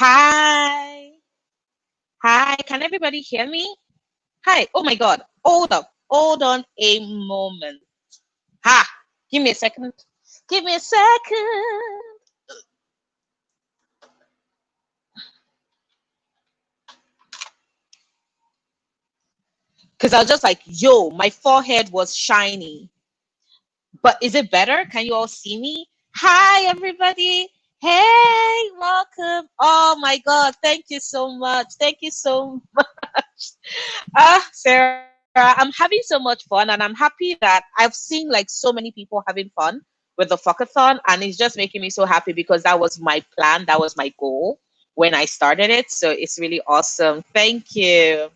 Hi. Hi. Can everybody hear me? Hi. Oh my God. Hold up. Hold on a moment. Ha. Give me a second. Give me a second. Because I was just like, yo, my forehead was shiny. But is it better? Can you all see me? Hi, everybody. Hey, welcome. Oh my God. Thank you so much. Thank you so much. Sarah, I'm having so much fun, and I'm happy that I've seen like so many people having fun with the FuckAthon, and it's just making me so happy because that was my plan, that was my goal when I started it. So it's really awesome. Thank you.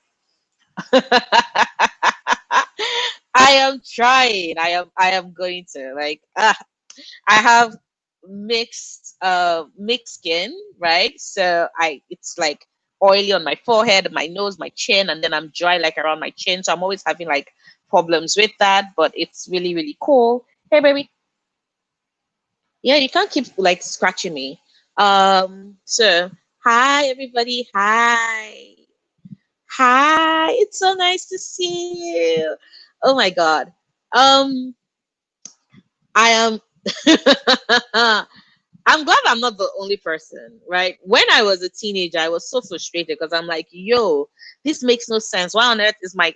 I am trying. I am going to I have mixed skin, right? So I it's like oily on my forehead, my nose, my chin, and then I'm dry like around my chin. So I'm always having like problems with that, but it's really, really cool. Hey baby. Yeah, you can't keep like scratching me. So hi everybody. Hi. Hi. It's so nice to see you. Oh my god. Um I am I'm glad I'm not the only person, right? When I was a teenager, I was so frustrated because I'm like, yo, this makes no sense. Why on earth is my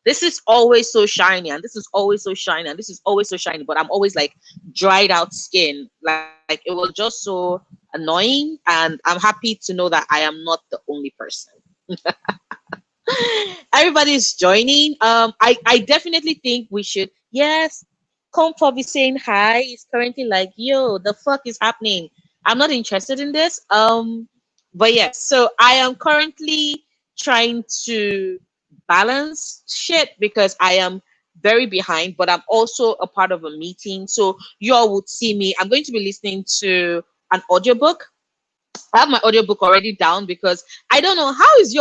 this is always so shiny and this is always so shiny and this is always so shiny, but I'm always like dried out skin. Like it was just so annoying, and I'm happy to know that I am not the only person. Everybody's joining. I definitely think we should. Yes, Comfort is saying hi. It's currently like, yo, the fuck is happening? I'm not interested in this. But yes, so I am currently trying to balance shit because I am very behind, but I'm also a part of a meeting. So you all would see me. I'm going to be listening to an audiobook. I have my audiobook already down because I don't know how is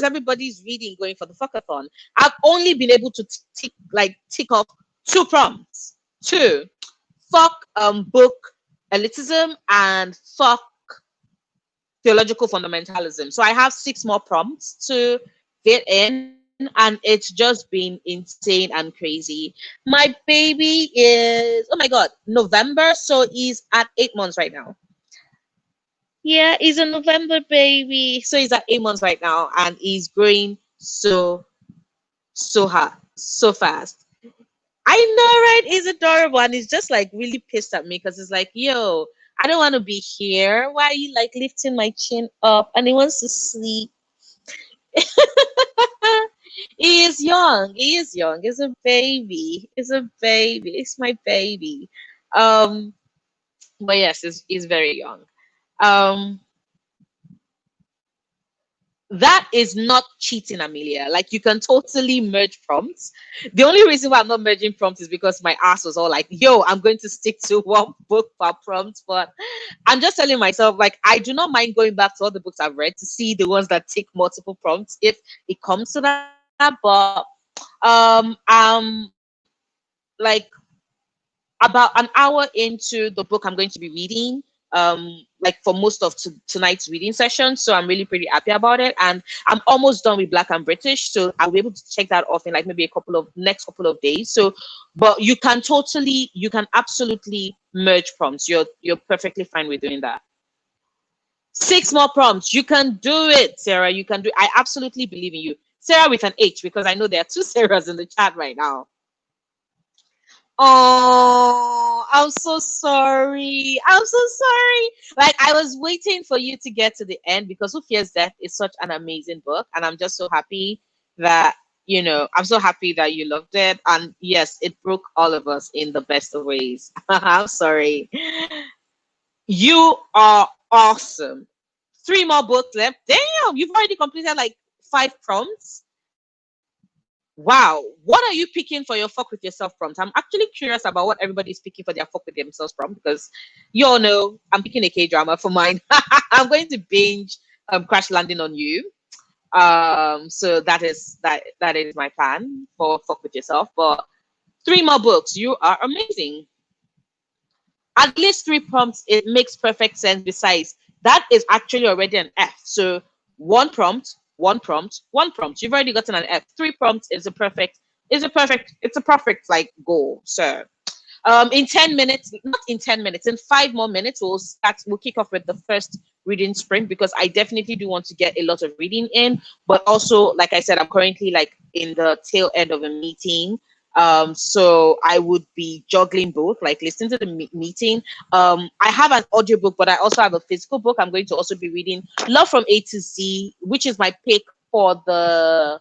everybody's reading going for the fuckathon. I've only been able to tick off two prompts. Two. Fuck book elitism and fuck theological fundamentalism. So I have six more prompts to fit in, and it's just been insane and crazy. My baby is, oh my god, November, so he's at 8 months right now. Yeah, he's a November baby. So he's at 8 months right now, and he's growing so hard, so fast. I know, right? He's adorable, and he's just like really pissed at me because it's like, yo, I don't want to be here. Why are you like lifting my chin up? And he wants to sleep. He is young. He is young. He's a baby. He's a baby. It's my baby. Um, but yes, he's very young. Um, that is not cheating, Amelia. Like you can totally merge prompts. The only reason why I'm not merging prompts is because my ass was all like, yo, I'm going to stick to one book per prompt. But I'm just telling myself, like, I do not mind going back to all the books I've read to see the ones that take multiple prompts if it comes to that. But I'm like about an hour into the book I'm going to be reading, like for most of tonight's reading session. So I'm really pretty happy about it, and I'm almost done with Black and British, so I'll be able to check that off in like maybe a couple of days. So but you can absolutely merge prompts. You're perfectly fine with doing that. Six more prompts. You can do it, Sarah. You can do it. I absolutely believe in you, Sarah, with an H, because I know there are two Sarahs in the chat right now. Oh, I'm so sorry. I'm so sorry. Like I was waiting for you to get to the end because Who Fears Death is such an amazing book, and I'm just so happy that I'm so happy that you loved it. And yes, it broke all of us in the best of ways. I'm sorry. You are awesome. Three more books left. Damn, you've already completed like five prompts. Wow, what are you picking for your fuck with yourself prompt? I'm actually curious about what everybody's picking for their fuck with themselves prompt because you all know I'm picking a K drama for mine. I'm going to binge Crash Landing on You. So that is my plan for fuck with yourself. But three more books, you are amazing. At least three prompts, it makes perfect sense. Besides, that is actually already an F. So one prompt, one prompt, one prompt. You've already gotten an F. Three prompts it's a perfect like goal. So in 10 minutes, not in 10 minutes, in 5 more minutes, we'll kick off with the first reading sprint, because I definitely do want to get a lot of reading in. But also, like I said, I'm currently like in the tail end of a meeting. So I would be juggling both, like listening to the meeting. I have an audiobook, but I also have a physical book. I'm going to also be reading Love from A to Z, which is my pick for the.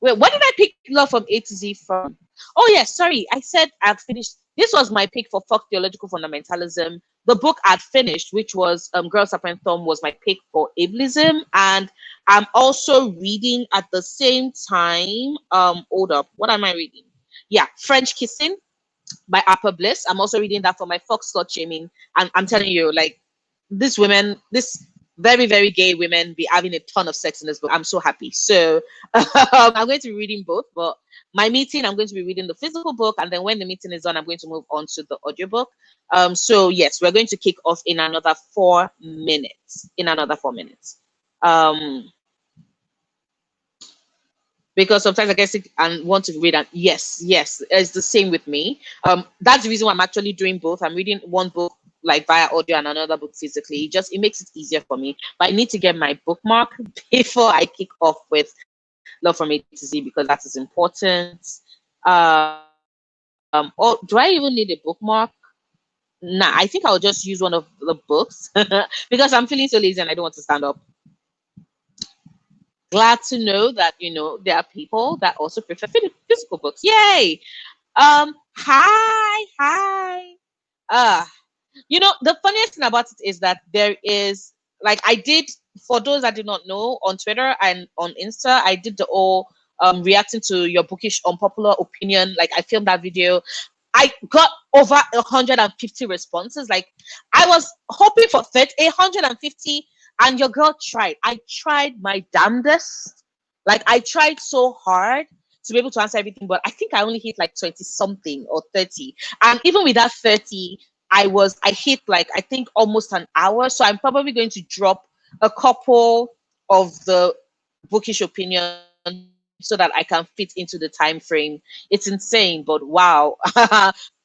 Wait, what did I pick Love from A to Z from? Oh, yeah, sorry. I said I'd finished. This was my pick for Fuck Theological Fundamentalism. The book I'd finished, which was Girl Serpent Thumb, was my pick for ableism. And I'm also reading at the same time. Hold up. What am I reading? Yeah, French Kissing by Upper Bliss. I'm also reading that for my Fox slut shaming. And I'm telling you, like, this very, very gay women be having a ton of sex in this book. I'm so happy. So I'm going to be reading both, but my meeting, I'm going to be reading the physical book. And then when the meeting is done, I'm going to move on to the audiobook. So yes, we're going to kick off in another 4 minutes. Um, because sometimes I get sick and want to read, and yes, it's the same with me. That's the reason why I'm actually doing both. I'm reading one book like via audio and another book physically. It makes it easier for me. But I need to get my bookmark before I kick off with Love from A to Z, because that is important. Or do I even need a bookmark? Nah, I think I'll just use one of the books because I'm feeling so lazy and I don't want to stand up. Glad to know that there are people that also prefer physical books. Yay! Hi. Uh the funniest thing about it is that there is, like, I did, for those that did not know, on Twitter and on Insta, I did the whole reacting to your bookish unpopular opinion. Like, I filmed that video. I got over 150 responses. Like, I was hoping for 150, and your girl tried. I tried my damnedest. Like, I tried so hard to be able to answer everything, but I think I only hit like 20 something or 30. And even with that 30, I hit like, I think, almost an hour. So I'm probably going to drop a couple of the bookish opinions so that I can fit into the time frame. It's insane, but wow.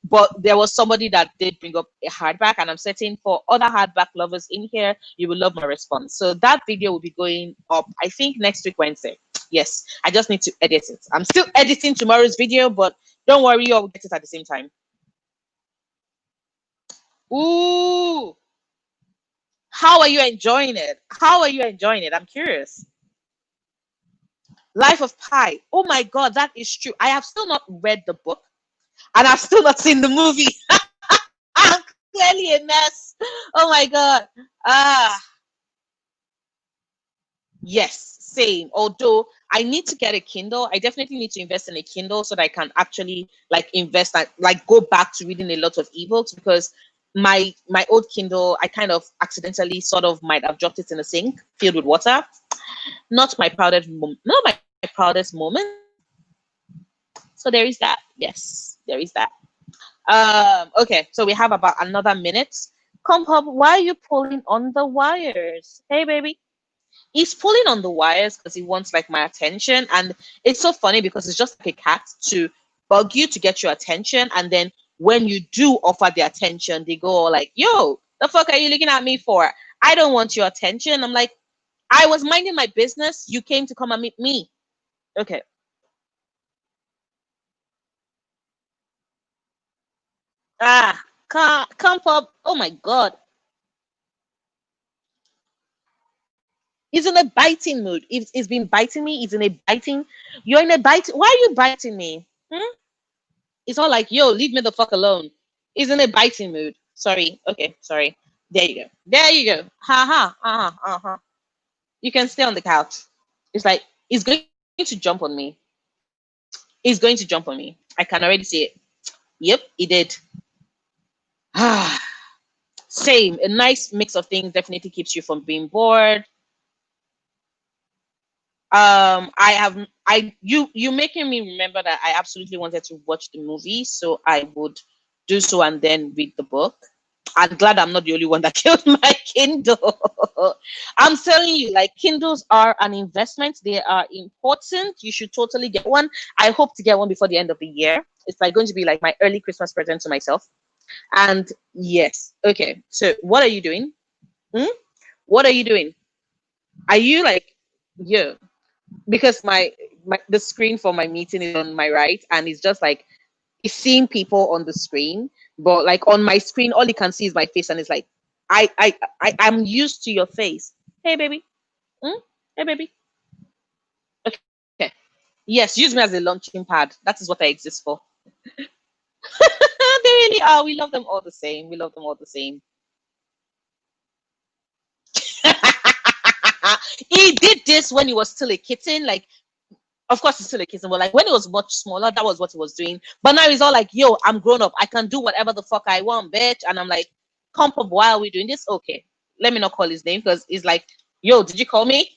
But there was somebody that did bring up a hardback, and I'm certain for other hardback lovers in here, you will love my response. So that video will be going up, I think, next week, Wednesday. Yes, I just need to edit it. I'm still editing tomorrow's video, but don't worry, I'll get it at the same time. Ooh, how are you enjoying it? I'm curious. Life of Pi. Oh my God, that is true. I have still not read the book, and I've still not seen the movie. I'm clearly a mess. Oh my God. Ah, yes, same. Although I need to get a Kindle. I definitely need to invest in a Kindle so that I can actually like invest and like go back to reading a lot of ebooks, because my old Kindle, I kind of accidentally sort of might have dropped it in a sink filled with water. Not my proudest moment. So there is that. Yes, there is that. Okay, so we have about another minute. Come up, why are you pulling on the wires? Hey baby. He's pulling on the wires because he wants like my attention. And it's so funny because it's just like a cat to bug you to get your attention. And then when you do offer the attention, they go all like, yo, the fuck are you looking at me for? I don't want your attention. I'm like, I was minding my business. You came to come and meet me. Okay. Come up. Oh my God. He's in a biting mood. He's been biting me. He's in a biting. You're in a bite. Why are you biting me? Hmm? It's all like, yo, leave me the fuck alone. He's in a biting mood. Sorry. Okay. Sorry. There you go. There you go. Ha ha. Uh-huh. You can stay on the couch. It's like, he's going to jump on me. He's going to jump on me. I can already see it. Yep, he did. Ah, same. A nice mix of things definitely keeps you from being bored. You making me remember that I absolutely wanted to watch the movie, so I would do so and then read the book. I'm glad I'm not the only one that killed my Kindle. I'm telling you, like Kindles are an investment. They are important. You should totally get one. I hope to get one before the end of the year. It's like going to be like my early Christmas present to myself. And yes, okay. So what are you doing? Hmm? What are you doing? Are you like, yeah? Because my the screen for my meeting is on my right, and it's just like it's seeing people on the screen, but like on my screen, all you can see is my face, and it's like I'm used to your face. Hey baby, hmm? Hey baby. Okay. Yes, use me as a launching pad. That is what I exist for. They really are. We love them all the same. We love them all the same. He did this when he was still a kitten. Like, of course, he's still a kitten, but like when he was much smaller, that was what he was doing. But now he's all like, "Yo, I'm grown up. I can do whatever the fuck I want, bitch." And I'm like, "Come up, why are we doing this?" Okay, let me not call his name because he's like, "Yo, did you call me?"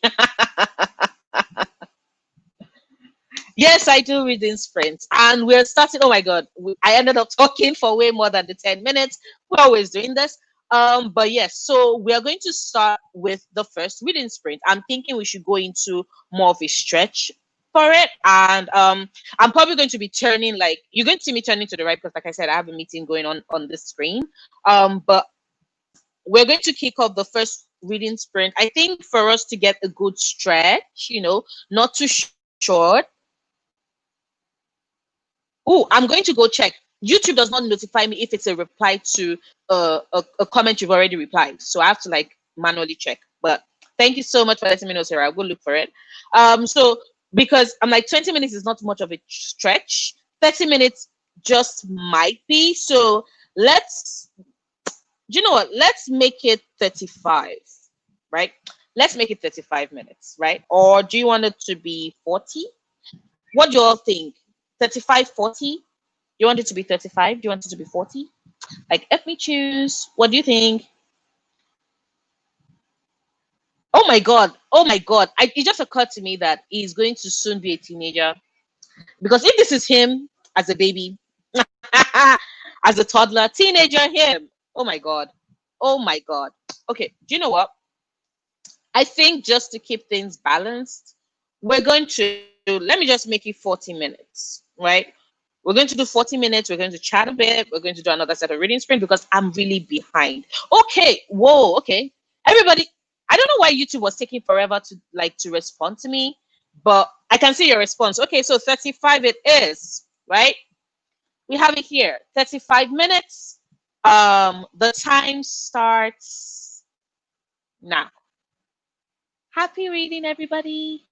Yes, I do reading sprints. And we're starting. Oh my God. I ended up talking for way more than the 10 minutes. We're always doing this. But yes, so we are going to start with the first reading sprint. I'm thinking we should go into more of a stretch for it. And I'm probably going to be turning like you're going to see me turning to the right because like I said, I have a meeting going on the screen. But we're going to kick off the first reading sprint. I think for us to get a good stretch, not too short. Oh, I'm going to go check. YouTube does not notify me if it's a reply to a comment you've already replied. So I have to like manually check. But thank you so much for letting me know, Sarah. I'll go look for it. So because I'm like 20 minutes is not much of a stretch. 30 minutes just might be. So let's do you know what? Let's make it 35, right? Let's make it 35 minutes, right? Or do you want it to be 40? What do you all think? 35, 40? You want it to be 35? Do you want it to be 40? Like, let me choose. What do you think? Oh my God. Oh my God. It just occurred to me that he's going to soon be a teenager. Because if this is him as a baby, as a toddler, teenager, him. Oh my God. Oh my God. Okay. Do you know what? I think just to keep things balanced, we're going to let me just make it 40 minutes, right? We're going to do 40 minutes. We're going to chat a bit. We're going to do another set of reading sprint because I'm really behind. Okay. Whoa. Okay. Everybody, I don't know why YouTube was taking forever to respond to me, but I can see your response. Okay. So 35 it is, right? We have it here. 35 minutes. The time starts now. Happy reading, everybody.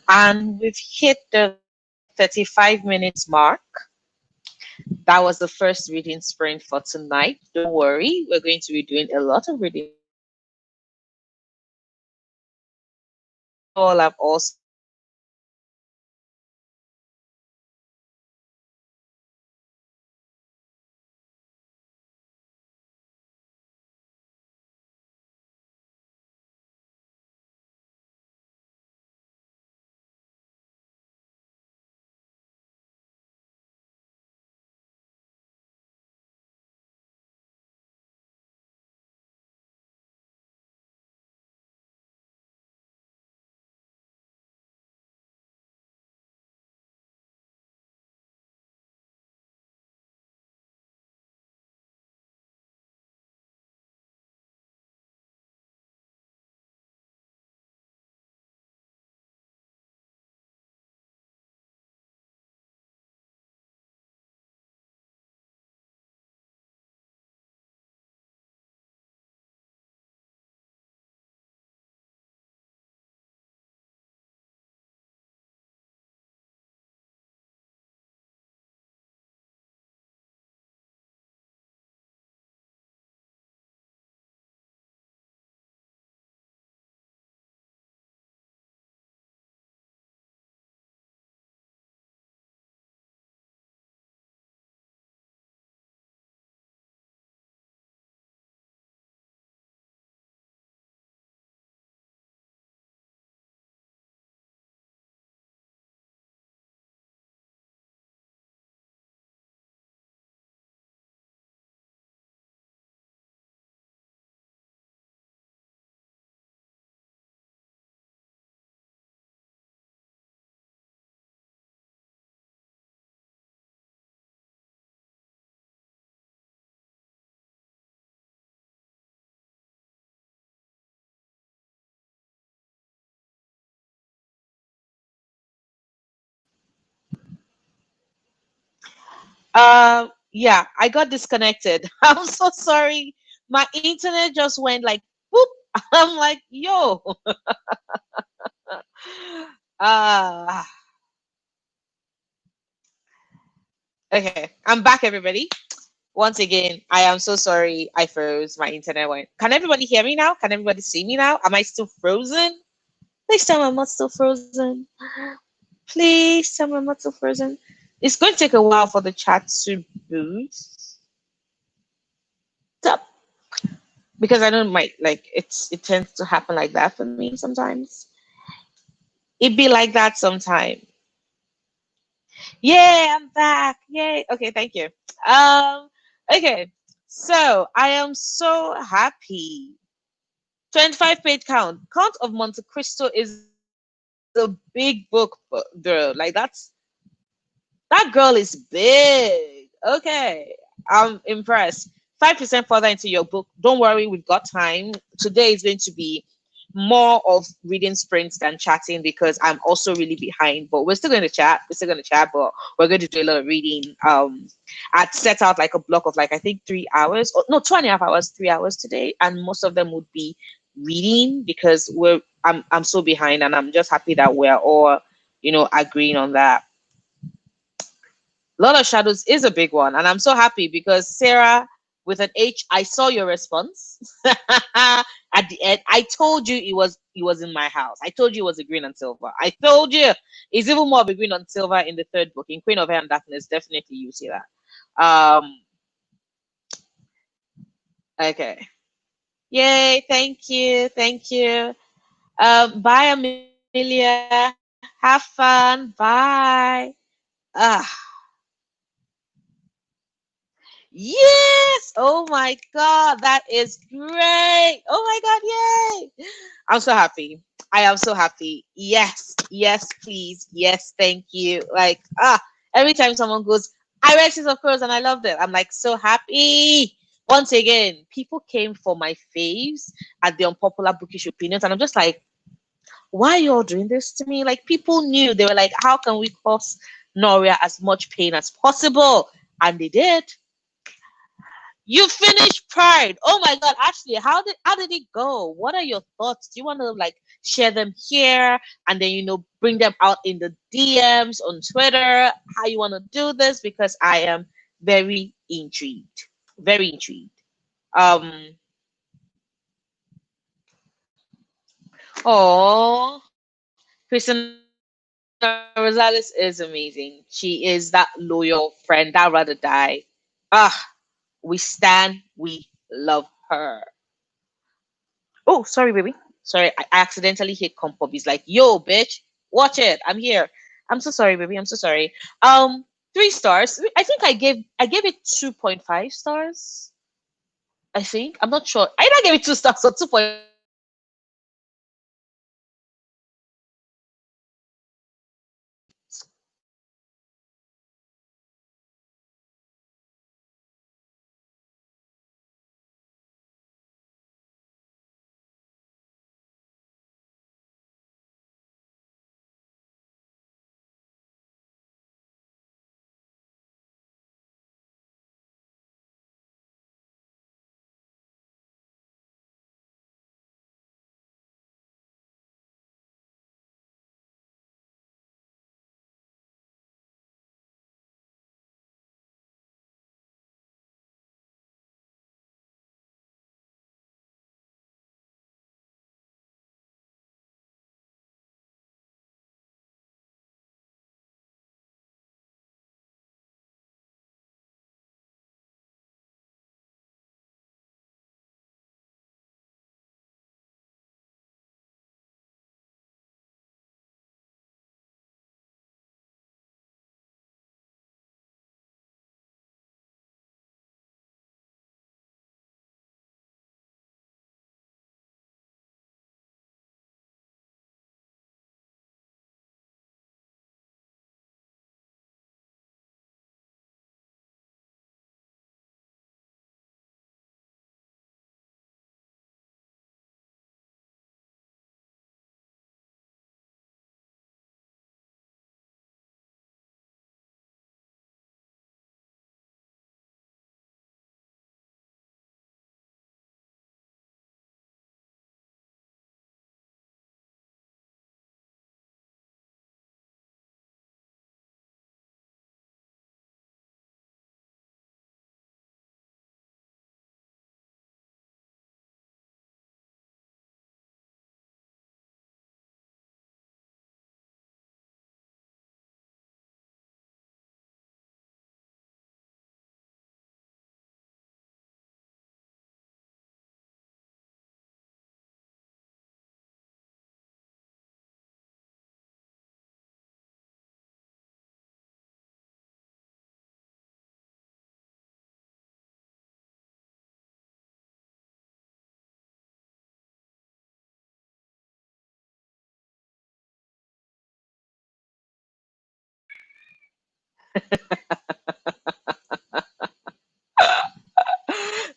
And we've hit the 35 minutes mark. That was the first reading sprint for tonight. Don't worry, we're going to be doing a lot of reading sprints tonight. You all have also been yeah, I got disconnected. I'm so sorry. My internet just went like boop. I'm like, yo. Uh okay. I'm back, everybody. Once again, I am so sorry I froze. My internet went. Can everybody hear me now? Can everybody see me now? Am I still frozen? Please tell me I'm not still frozen. Please tell me I'm not still frozen. It's going to take a while for the chat to boost up because I don't might like it tends to happen like that for me sometimes. It be like that sometimes. Yay, I'm back. Yay. Okay, thank you. Um, okay. So I am so happy. 25 page count. Count of Monte Cristo is a big book, girl. Like that girl is big. Okay. I'm impressed. 5% further into your book. Don't worry, we've got time. Today is going to be more of reading sprints than chatting because I'm also really behind. But we're still going to chat. We're still going to chat, but we're going to do a lot of reading. I'd set out like a block of like I think 3 hours, or no, 2.5 hours, 3 hours today, and most of them would be reading because I'm so behind, and I'm just happy that we're all agreeing on that. Lot of Shadows is a big one, and I'm so happy because Sarah with an H, I saw your response at the end. I told you it was in my house. I told you it was a green and silver. I told you it's even more of a green and silver in the third book in Queen of Hair and Darkness. Definitely, you see that. Okay. Yay! Thank you. Bye, Amelia. Have fun. Bye. Ah. Yes! Oh my God, that is great! Oh my God, yay! I'm so happy. I am so happy. Yes, please. Yes, thank you. Like, every time someone goes, I read this, of course, and I loved it. I'm like so happy. Once again, people came for my faves at the unpopular bookish opinions, and I'm just like, why are you all doing this to me? Like, people knew. They were like, how can we cause Noria as much pain as possible? And they did. You finished Pride. Oh my God, Ashley, how did it go? What are your thoughts? Do you want to like share them here and then bring them out in the DMs on Twitter? How you want to do this? Because I am very intrigued. Very intrigued. Um oh, Christina Rosales is amazing. She is that loyal friend that rather die. Ah, we stand, we love her. Oh, sorry, baby. Sorry, I accidentally hit Compub. He's like, yo, bitch, watch it. I'm here. I'm so sorry, baby. I'm so sorry. 3 stars. I gave it 2.5 stars. I think. I'm not sure. I either gave it 2 stars or 2.5 stars.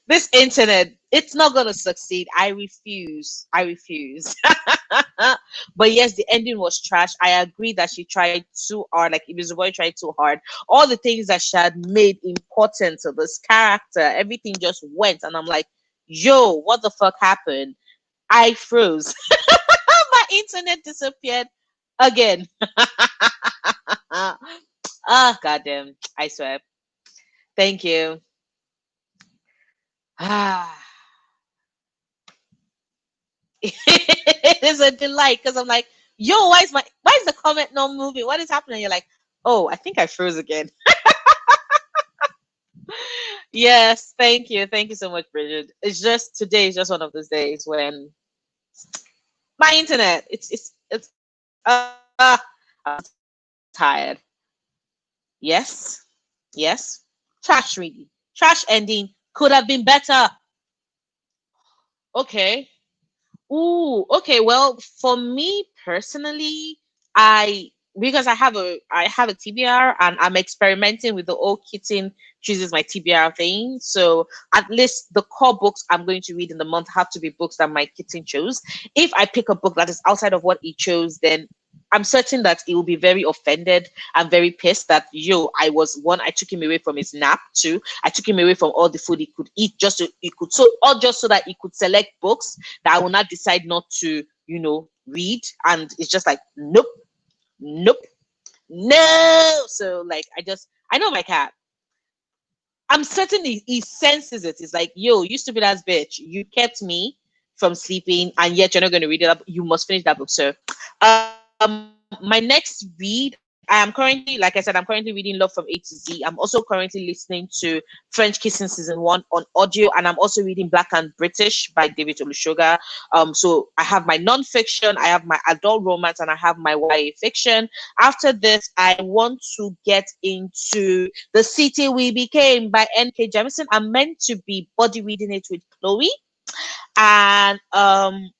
This internet, it's not gonna succeed. I refuse. I refuse. But yes, the ending was trash. I agree that she tried too hard. Like Ibizuboy tried too hard. All the things that she had made important to this character, everything just went. And I'm like, yo, what the fuck happened? I froze. My internet disappeared again. Ah, goddamn. I swear. Thank you. Ah. It is a delight because I'm like, yo, why is the comment not moving? What is happening? You're like, oh, I think I froze again. Yes, thank you. Thank you so much, Bridget. It's just today is just one of those days when my internet, it's I'm tired. Yes. Yes. Trash reading. Trash ending could have been better. Okay. Ooh, okay. Well, for me personally, I because I have a TBR and I'm experimenting with the old kitten chooses my TBR thing. So at least the core books I'm going to read in the month have to be books that my kitten chose. If I pick a book that is outside of what he chose, then I'm certain that he will be very offended and very pissed that I was one. I took him away from his nap. Two, I took him away from all the food he could eat just so he could just so that he could select books that I will not decide not to read. And it's just like nope, nope, no. So like I know my cat. I'm certain he senses it. It's like, you stupid ass bitch. You kept me from sleeping, and yet you're not going to read it up. You must finish that book. So, my next read, I am currently, like I said, I'm currently reading Love from A to Z. I'm also currently listening to French Kissing Season 1 on audio, and I'm also reading Black and British by David Olusoga. So I have my non-fiction, I have my adult romance, and I have my YA fiction. After this, I want to get into The City We Became by N.K. Jemisin. I'm meant to be body reading it with Chloe. And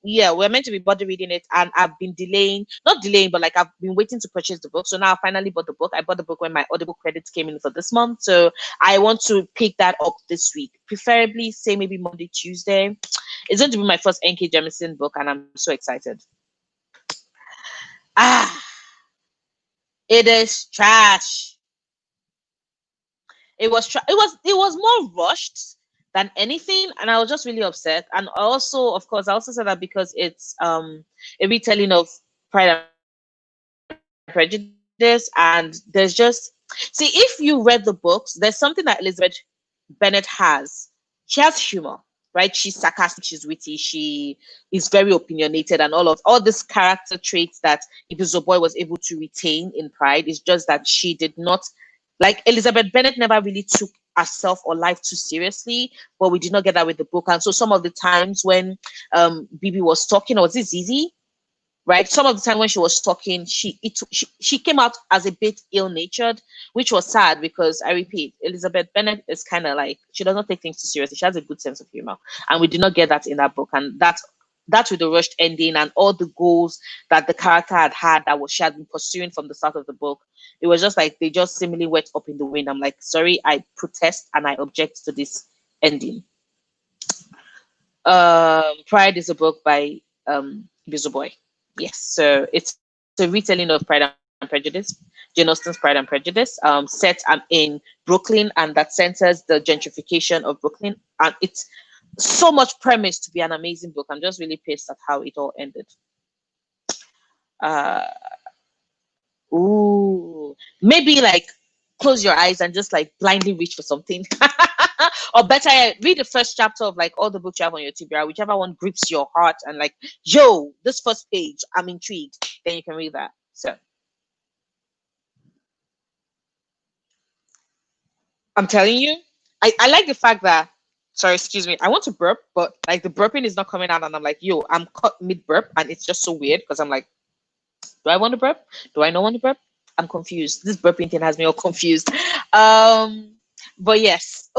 yeah, we're meant to be body reading it, and I've been not delaying, but like I've been waiting to purchase the book. So now I finally bought the book. I bought the book when my Audible credits came in for this month. So I want to pick that up this week, preferably say maybe Monday, Tuesday. It's going to be my first NK Jemisin book, and I'm so excited. It is trash. It was more rushed than anything, and I was just really upset. And also, of course, I also said that because it's a retelling of Pride and Prejudice, and there's just if you read the books, there's something that Elizabeth Bennet has. She has humor, right? She's sarcastic, she's witty, she is very opinionated, and all these character traits that Ibizoboy was able to retain in Pride. Is just that she did not, like, Elizabeth Bennet never really took herself or life too seriously, but we did not get that with the book. And so some of the times when Bibi was talking, or was it Zizi? Right, some of the time when she was talking, she came out as a bit ill-natured, which was sad because, I repeat, Elizabeth Bennet is kind of like, she does not take things too seriously. She has a good sense of humor, and we did not get that in that book. And that's with the rushed ending and all the goals that the character had that she had been pursuing from the start of the book. It was just like they just seemingly went up in the wind. I'm like, sorry, I protest and I object to this ending. Pride is a book by Bizoboy. Yes, so it's a retelling of Pride and Prejudice, Jane Austen's Pride and Prejudice, set in Brooklyn, and that centers the gentrification of Brooklyn. And it's so much premise to be an amazing book. I'm just really pissed at how it all ended. Maybe like close your eyes and just like blindly reach for something. Or better, read the first chapter of like all the books you have on your TBR, whichever one grips your heart, and like, this first page, I'm intrigued. Then you can read that. So I'm telling you, I like the fact that, sorry, excuse me, I want to burp, but like the burping is not coming out, and I'm like, I'm caught mid burp, and it's just so weird because I'm like, do I want to burp? Do I not want to burp? I'm confused. This burping thing has me all confused. But yes.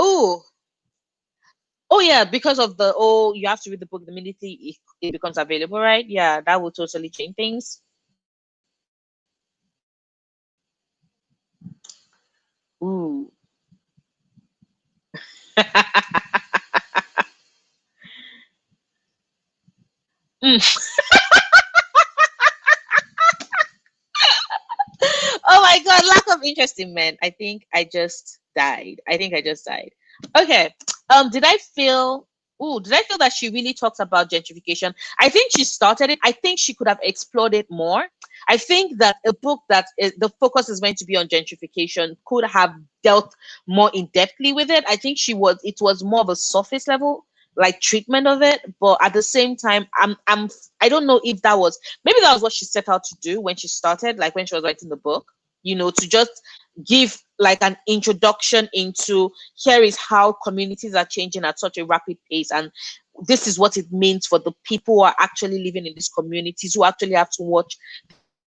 Oh yeah, because of you have to read the book the minute it becomes available, right? Yeah, that will totally change things. Ooh. Oh my god, lack of interest in men. I think I just died. Okay. Did I feel that she really talks about gentrification? I think she started it. I think she could have explored it more. I think that a book the focus is going to be on gentrification could have dealt more in depthly with it. I think it was more of a surface level like treatment of it, but at the same time, I don't know if maybe that was what she set out to do when she started, like when she was writing the book, to just give like an introduction into here is how communities are changing at such a rapid pace, and this is what it means for the people who are actually living in these communities, who actually have to watch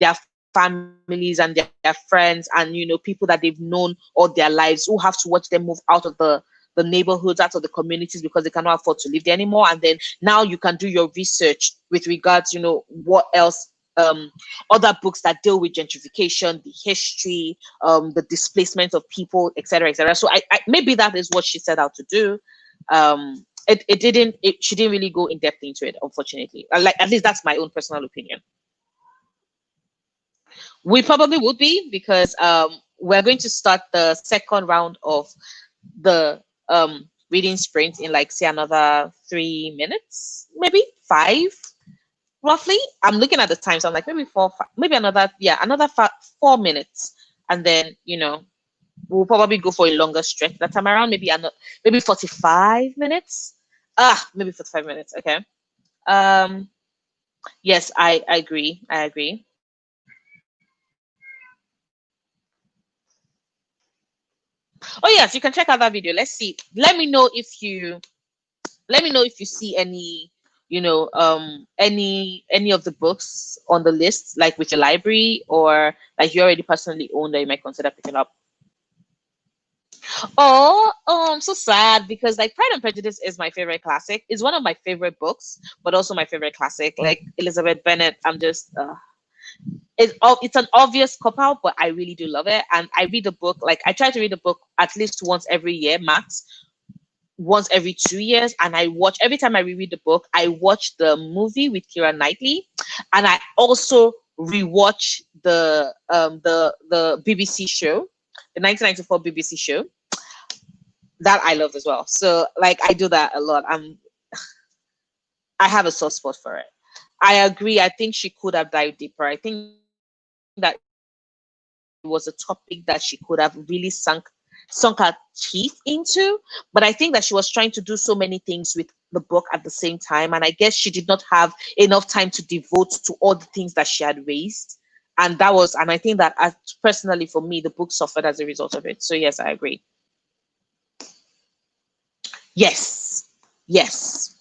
their families and their friends and people that they've known all their lives, who have to watch them move out of the neighborhoods, out of the communities, because they cannot afford to live there anymore. And then now you can do your research with regards, what else, other books that deal with gentrification, the history, the displacement of people, etc., etc. So I maybe that is what she set out to do. She didn't really go in depth into it, unfortunately. Like, at least that's my own personal opinion. We probably would be because we're going to start the second round of the reading sprint in like say another 3 minutes, maybe five, roughly. I'm looking at the time, so I'm like maybe four, maybe another, yeah, another 4 minutes, and then we'll probably go for a longer stretch that time around. Maybe 45 minutes. Maybe 45 minutes. Okay. Um. Yes, I agree. I agree. Oh yes, you can check out that video. Let's see. Let me know if you see any, any of the books on the list, like with your library, or like you already personally own that you might consider picking up. Oh, I'm so sad because like Pride and Prejudice is my favorite classic. It's one of my favorite books, but also my favorite classic. Like Elizabeth Bennet, I'm just it's an obvious cop out, but I really do love it. And I read the book, like I try to read the book at least once every year, max once every 2 years. And I watch every time I reread the book, I watch the movie with Keira Knightley, and I also rewatch the BBC show, the 1994 BBC show that I loved as well. So like I do that a lot. I have a soft spot for it. I agree. I think she could have dived deeper. I think that it was a topic that she could have really sunk her teeth into. But I think that she was trying to do so many things with the book at the same time. And I guess she did not have enough time to devote to all the things that she had raised. And I think that personally for me, the book suffered as a result of it. So yes, I agree. Yes. Yes.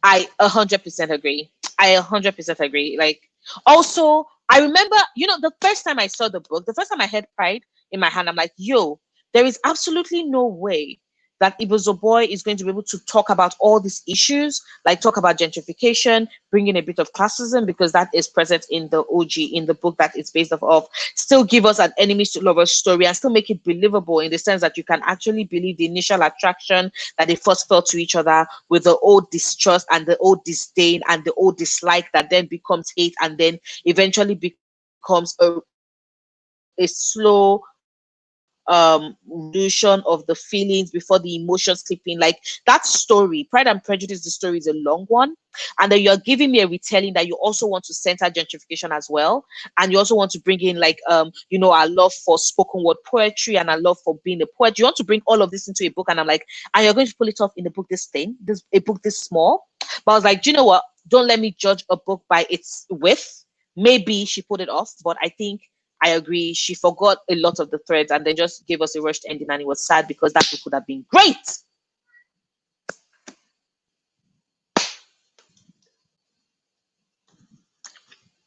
I 100% agree. I 100% agree. Like, also, I remember, the first time I saw the book, the first time I had Pride in my hand, I'm like, yo, there is absolutely no way that Boy is going to be able to talk about all these issues, like talk about gentrification, bring in a bit of classism, because that is present in the OG, in the book that it's based off of, still give us an enemies to lovers story and still make it believable in the sense that you can actually believe the initial attraction that they first felt to each other, with the old distrust and the old disdain and the old dislike that then becomes hate and then eventually becomes a slow resolution of the feelings before the emotions clip in. Like that story, Pride and Prejudice, the story is a long one, and then you're giving me a retelling that you also want to center gentrification as well, and you also want to bring in like our love for spoken word poetry and our love for being a poet. You want to bring all of this into a book, and I'm like, and you're going to pull it off in a book this a book this small. But I was like, do you know what? Don't let me judge a book by its width. Maybe she put it off, but I think I agree. She forgot a lot of the threads and then just gave us a rushed ending, and it was sad because that book could have been great.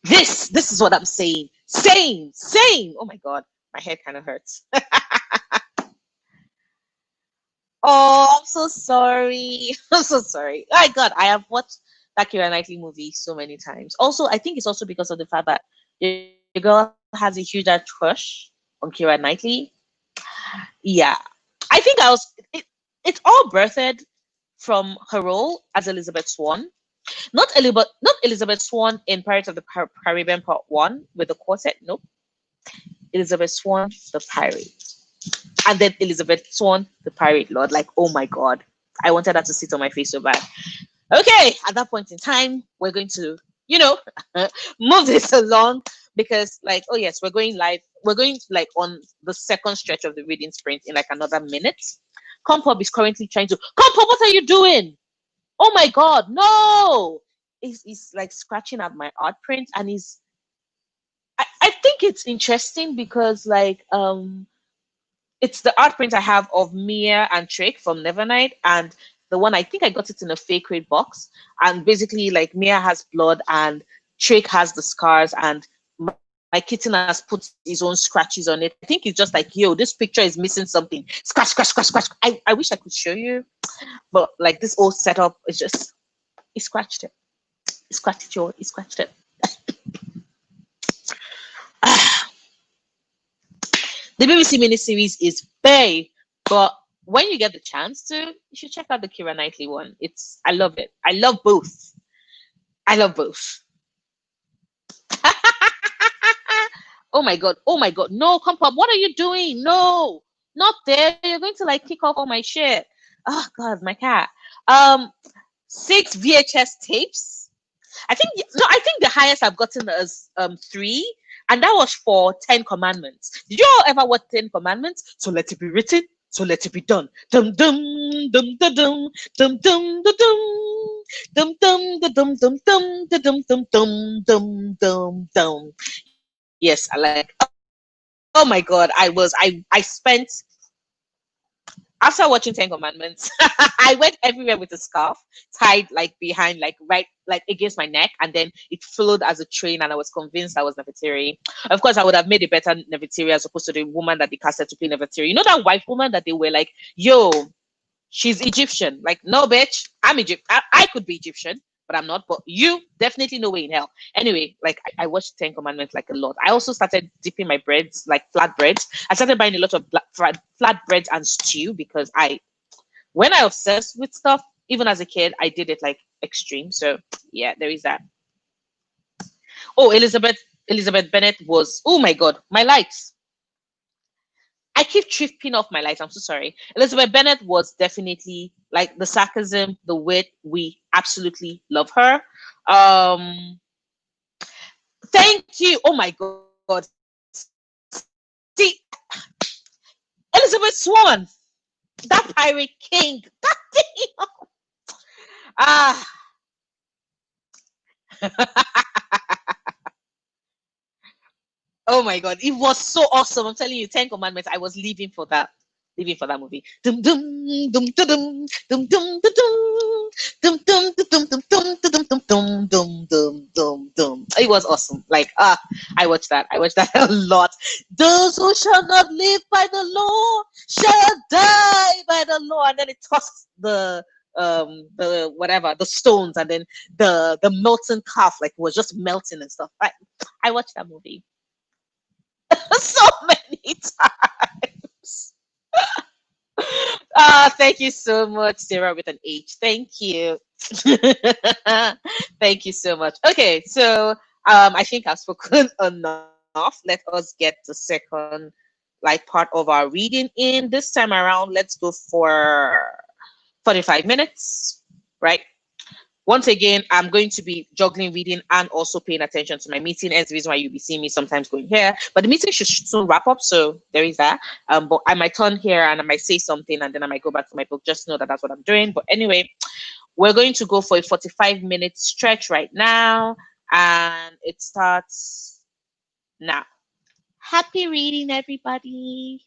This is what I'm saying. Same, same. Oh my god, my head kind of hurts. Oh, I'm so sorry. I'm so sorry. Oh my god, I have watched that Keira Knightley movie so many times. Also, I think it's also because of the fact that your girl has a huge crush on Keira Knightley. Yeah, I think it's all birthed from her role as Elizabeth Swan. Not Elizabeth Swan in Pirates of the Caribbean Part One with the quartet. Nope, Elizabeth Swan the pirate, and then Elizabeth Swan the pirate lord. Like, oh my god, I wanted that to sit on my face so bad. Okay, at that point in time, we're going to, you know, move this along because, like, oh yes, we're going live. We're going like on the second stretch of the reading sprint in like another minute. Compub is currently trying to. Compub, what are you doing? Oh my god, no! He's like scratching at my art print, and I think it's interesting because it's the art print I have of Mia and Trick from Nevernight, and the one I think I got it in a fake rate box. And basically, like Mia has blood and Trick has the scars, and my kitten has put his own scratches on it. I think it's just like, yo, this picture is missing something. Scratch, scratch, scratch, scratch. I wish I could show you, but like this old setup is just, he scratched it. He scratched it, yo. He scratched it. The BBC miniseries is bae, but when you get the chance to, you should check out the Kira Knightley one. I love it. I love both. I love both. Oh my god, no, come up, what are you doing? No, not there. You're going to like kick off all my shit. Oh god, my cat. Um, 6 VHS tapes. I think no, I think the highest I've gotten is three, and that was for 10 Commandments. Did you all ever watch 10 Commandments? So let it be written, so let it be done. Dum dum dum dum dum dum dum dum dum dum dum dum dum dum dum dum dum dum. Yes, I like. Oh my god, I spent after watching 10 Commandments, I went everywhere with a scarf tied like behind, like right, like against my neck, and then it flowed as a train. And I was convinced I was Nefertiti. Of course, I would have made a better Nefertiti as opposed to the woman that they casted to play Nefertiti. You know that white woman that they were like, "Yo, she's Egyptian." Like, no, bitch, I'm Egypt. I could be Egyptian, but I'm not. But you definitely no way in hell. Anyway, like I watched 10 Commandments like a lot. I also started dipping my breads, like flat breads. I started buying a lot of flat breads and stew because when I obsessed with stuff, even as a kid, I did it like extreme. So yeah, there is that. Oh, Elizabeth Bennet was, oh my god, my likes. I keep tripping off my lights. I'm so sorry. Elizabeth Bennet was definitely like the sarcasm, the wit. We absolutely love her. Um, Thank you. Oh my God. See, Elizabeth Swan, that pirate king. God damn. Ah. Oh my god, it was so awesome. I'm telling you, 10 Commandments. I was living for that. Living for that movie. Dum dum dum dum dum dum dum dum dum dum dum dum dum dum dum dum dum dum dum dum. It was awesome. Like I watched that. I watched that a lot. Those who shall not live by the law shall die by the law. And then it tossed the whatever the stones, and then the melting calf like was just melting and stuff. I watched that movie so many times. Thank you so much, Sarah with an H. Thank you. Thank you so much. Okay, so I think I've spoken enough. Let us get the second like part of our reading in. This time around, let's go for 45 minutes, right? Once again, I'm going to be juggling reading and also paying attention to my meeting. As the reason why you'll be seeing me sometimes going here. But the meeting should soon wrap up, so there is that. But I might turn here and I might say something and then I might go back to my book. Just know that that's what I'm doing. But anyway, we're going to go for a 45-minute stretch right now, and it starts now. Happy reading, everybody.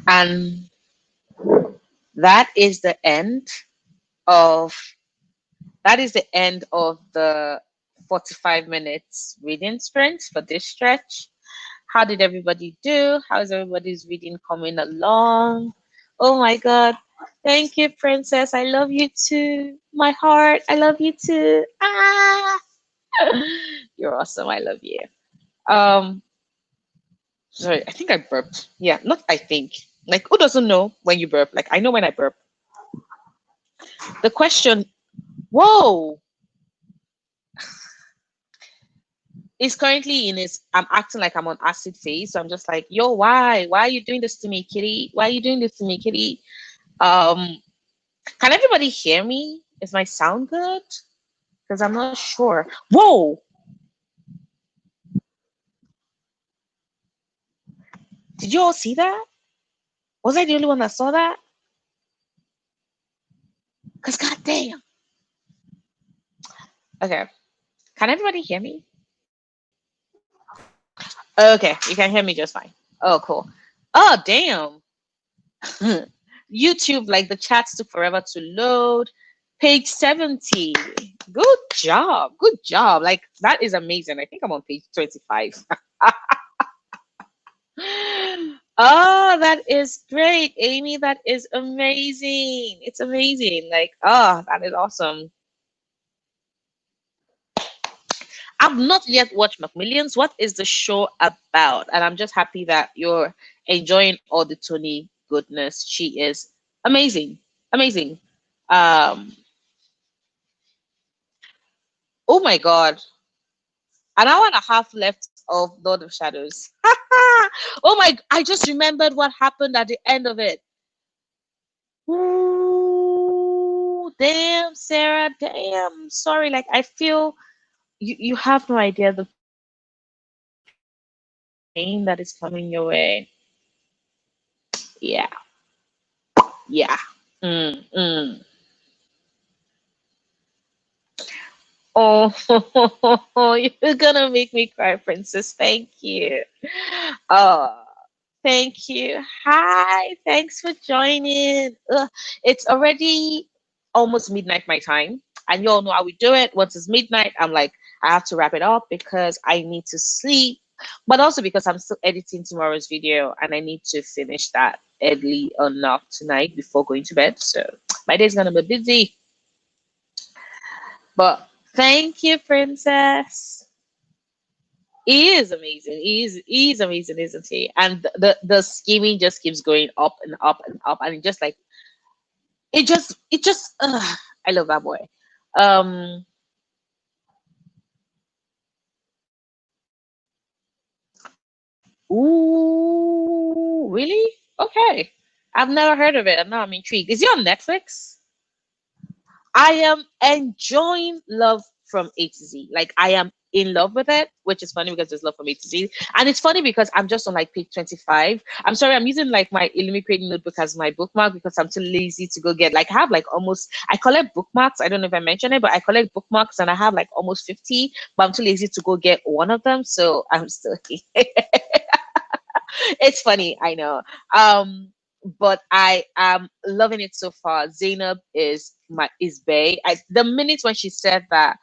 And that is the end of the 45 minutes reading sprint for this stretch. How did everybody do? How's everybody's reading coming along? Oh my God. Thank you, Princess. I love you too. My heart, I love you too. Ah, you're awesome. I love you. Um, sorry, I think I burped. Yeah, not I think. Like, who doesn't know when you burp? Like, I know when I burp. The question, whoa, is currently in his, I'm acting like I'm on acid phase. So I'm just like, yo, why? Why are you doing this to me, kitty? Why are you doing this to me, kitty? Um, can everybody hear me? Is my sound good? Because I'm not sure. Whoa! Did you all see that? Was I the only one that saw that? Because goddamn. Okay. Can everybody hear me? Okay, you can hear me just fine. Oh, cool. Oh, damn. YouTube, like the chats took forever to load. Page 70. Good job. Good job. Like, that is amazing. I think I'm on page 25. Oh, that is great, Amy. That is amazing. It's amazing. Like, oh, that is awesome. I've not yet watched Macmillions. What is the show about? And I'm just happy that you're enjoying all the Tony goodness. She is amazing. Amazing. Um, oh my God. An hour and a half left of Lord of Shadows. Oh my, I just remembered what happened at the end of it. Ooh, damn, Sarah, damn. Sorry, like I feel you have no idea the pain that is coming your way. Yeah. Yeah. Mm. Oh, you're gonna make me cry, Princess. Thank you. Oh, thank you. Hi, thanks for joining. Ugh, it's already almost midnight my time, and you all know how we do it. Once it's midnight, I'm like, I have to wrap it up because I need to sleep, but also because I'm still editing tomorrow's video and I need to finish that early enough tonight before going to bed. So my day's gonna be busy. But thank you, Princess. He is amazing. He's amazing, isn't he? And the scheming just keeps going up and up and up, and it just like it just I love that boy. Um, ooh, really? Okay. I've never heard of it, and now I'm intrigued. Is he on Netflix? I am enjoying Love from A to Z. Like I am in love with it, which is funny because there's love from A to Z. And it's funny because I'm just on like page 25. I'm sorry, I'm using like my Illuminate notebook as my bookmark because I'm too lazy to go get like I have like almost I collect bookmarks. I don't know if I mentioned it, but I collect bookmarks and I have like almost 50, but I'm too lazy to go get one of them. So I'm still it's funny, I know. But I am loving it so far. Zainab is Bay. The minute when she said that,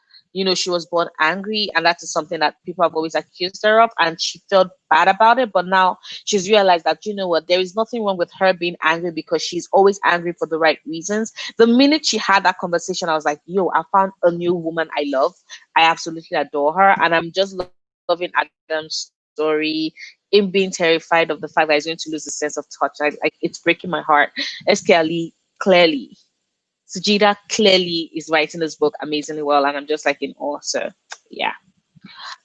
she was born angry, and that is something that people have always accused her of, and she felt bad about it. But now she's realized that what, there is nothing wrong with her being angry because she's always angry for the right reasons. The minute she had that conversation, I was like, yo, I found a new woman I love. I absolutely adore her, and I'm just loving Adam's story in being terrified of the fact that he's going to lose the sense of touch. Like it's breaking my heart. SK Ali clearly, Sujita clearly is writing this book amazingly well, and I'm just like in awe. So yeah.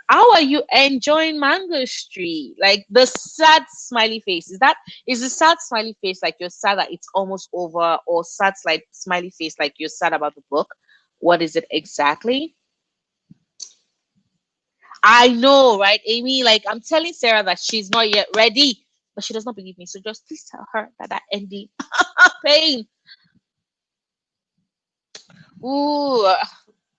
How are you enjoying Mango Street? Like the sad smiley face. Is the sad smiley face like you're sad that it's almost over, or sad like smiley face like you're sad about the book? What is it exactly? I know, right, Amy? Like, I'm telling Sarah that she's not yet ready, but she does not believe me. So just please tell her that ending pain. Ooh,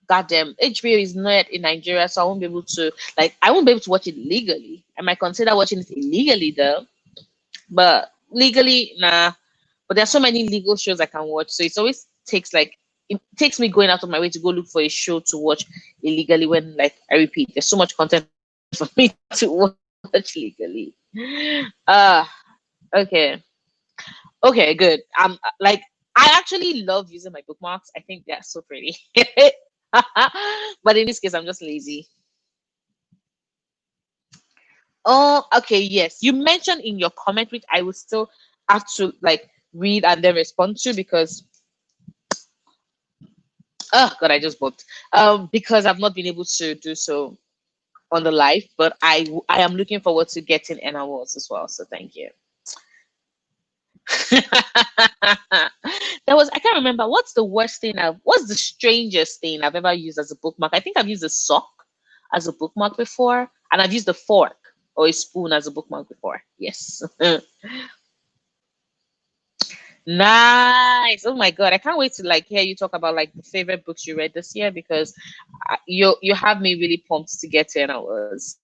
goddamn. HBO is not in Nigeria, so I won't be able to, I won't be able to watch it legally. I might consider watching it illegally, though. But legally, nah. But there's so many legal shows I can watch, so it's always takes like it takes me going out of my way to go look for a show to watch illegally. When, like, I repeat, there's so much content for me to watch legally. Uh okay. Okay, good. Like, I actually love using my bookmarks. I think they're so pretty. But in this case, I'm just lazy. Oh, okay, yes. You mentioned in your comment, which I will still have to like read and then respond to, because oh god, I just booked. Because I've not been able to do so on the live, but I am looking forward to getting N awards as well. So thank you. There was, I can't remember what's the strangest thing I've ever used as a bookmark. I think I've used a sock as a bookmark before, and I've used a fork or a spoon as a bookmark before. Yes. Nice. Oh my god, I can't wait to like hear you talk about like the favorite books you read this year, because you have me really pumped to get to hours.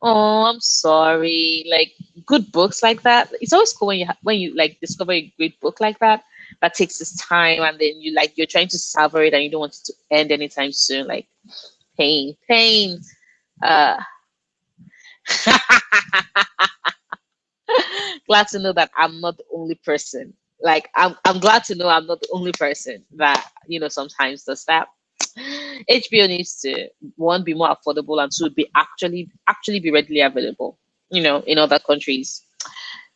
Oh, I'm sorry. Like, good books like that. It's always cool when when you like discover a great book like that that takes its time, and then you're trying to savor it and you don't want it to end anytime soon. Like, pain, pain. Uh glad to know that I'm not the only person. Like, I'm glad to know I'm not the only person that sometimes does that. HBO needs to, one, be more affordable, and two, be actually be readily available. In other countries,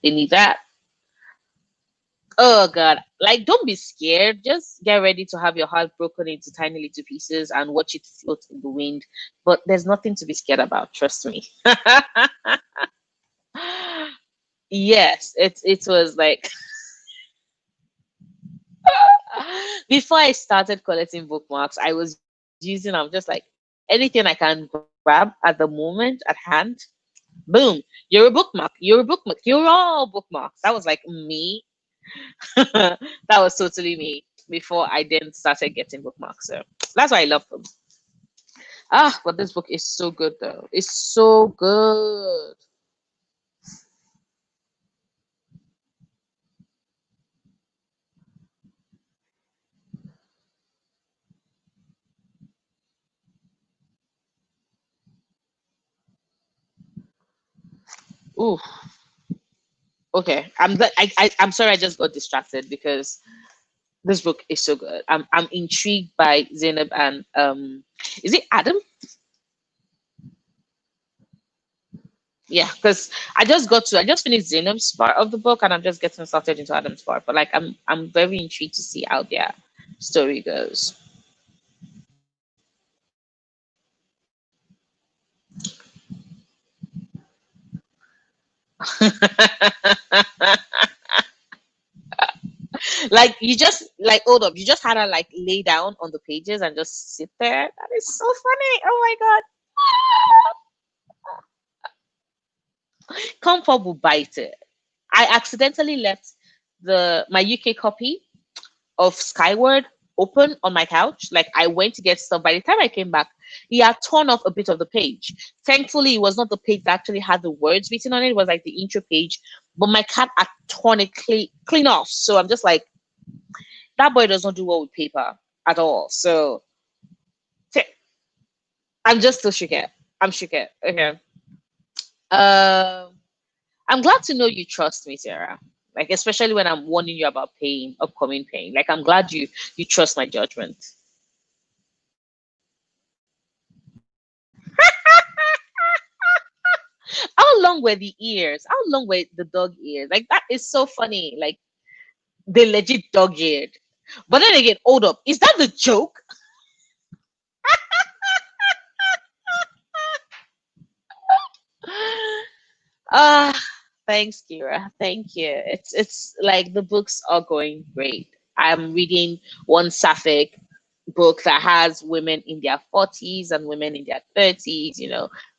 they need that. Oh god, like, don't be scared. Just get ready to have your heart broken into tiny little pieces and watch it float in the wind. But there's nothing to be scared about. Trust me. Yes, it was like before I started collecting bookmarks, I was using, I'm just like, anything I can grab at the moment at hand, boom, you're a bookmark, you're a bookmark, you're all bookmarks. That was like me. That was totally me before I then started getting bookmarks. So that's why I love them. Ah, but this book is so good though. It's so good. Ooh, okay. I'm sorry I just got distracted because this book is so good. I'm intrigued by Zainab and is it Adam? Yeah, because I just finished Zainab's part of the book and I'm just getting started into Adam's part. But like, I'm very intrigued to see how their story goes. Like, you just like, hold up, you just had to like lay down on the pages and just sit there. That is so funny. Oh my god. Comfort will bite it. I accidentally left the my UK copy of Skyward open on my couch. Like, I went to get stuff. By the time I came back, he had torn off a bit of the page. Thankfully, it was not the page that actually had the words written on it. It was like the intro page. But my cat had torn it clean off. So I'm just like, that boy does not do well with paper at all. So t- I'm just still shook at. I'm shook at. Okay. Um, I'm glad to know you trust me, Sarah. Like, especially when I'm warning you about pain, upcoming pain. Like, I'm glad you trust my judgment. How long were the ears? How long were the dog ears? Like, that is so funny. Like, they legit dog eared. But then again, hold up. Is that the joke? Ah, thanks, Kira. Thank you. It's like the books are going great. I'm reading one sapphic book that has women in their 40s and women in their 30s,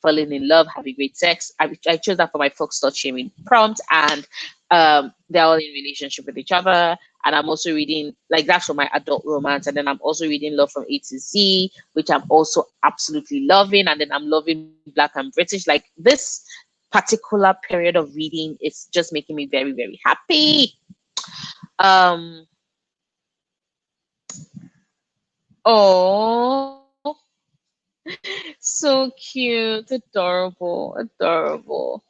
falling in love, having great sex. I chose that for my folks start shaming prompt, and they're all in relationship with each other. and I'm also reading like that's for my adult romance, and then I'm also reading Love from A to Z, which I'm also absolutely loving, and then I'm loving Black and British. Like this particular period of reading is just making me very, very happy. Um, oh, so cute, adorable, adorable.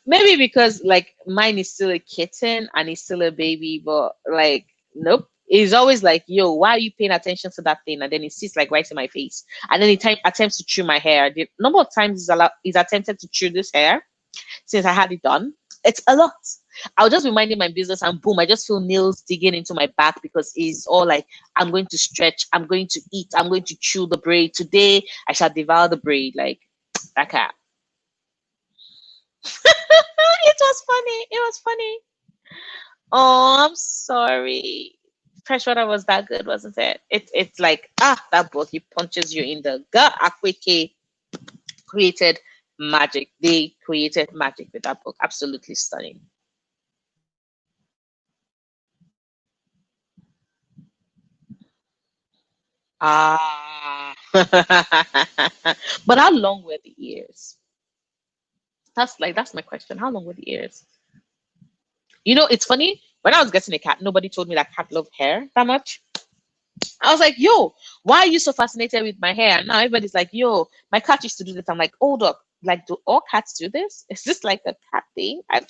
Maybe because like mine is still a kitten and he's still a baby, but like nope. He's always like, "Yo, why are you paying attention to that thing?" And then he sits like right in my face, and then attempts to chew my hair. The number of times he's attempted to chew this hair since I had it done, it's a lot. I'll just be minding my business, and boom, I just feel nails digging into my back because it's all like, I'm going to stretch, I'm going to eat, I'm going to chew the braid. Today, I shall devour the braid. Like, that cat. It was funny. It was funny. Oh, I'm sorry. Freshwater was that good, wasn't it? It's like that book. He punches you in the gut. Akweke created magic. They created magic with that book. Absolutely stunning. Ah, but how long were the ears? That's my question. How long were the ears? It's funny. When I was getting a cat, nobody told me that cat loved hair that much. I was like, yo, why are you so fascinated with my hair? And now everybody's like, yo, my cat used to do this. I'm like, hold up. Like, do all cats do this? Is this like a cat thing? I've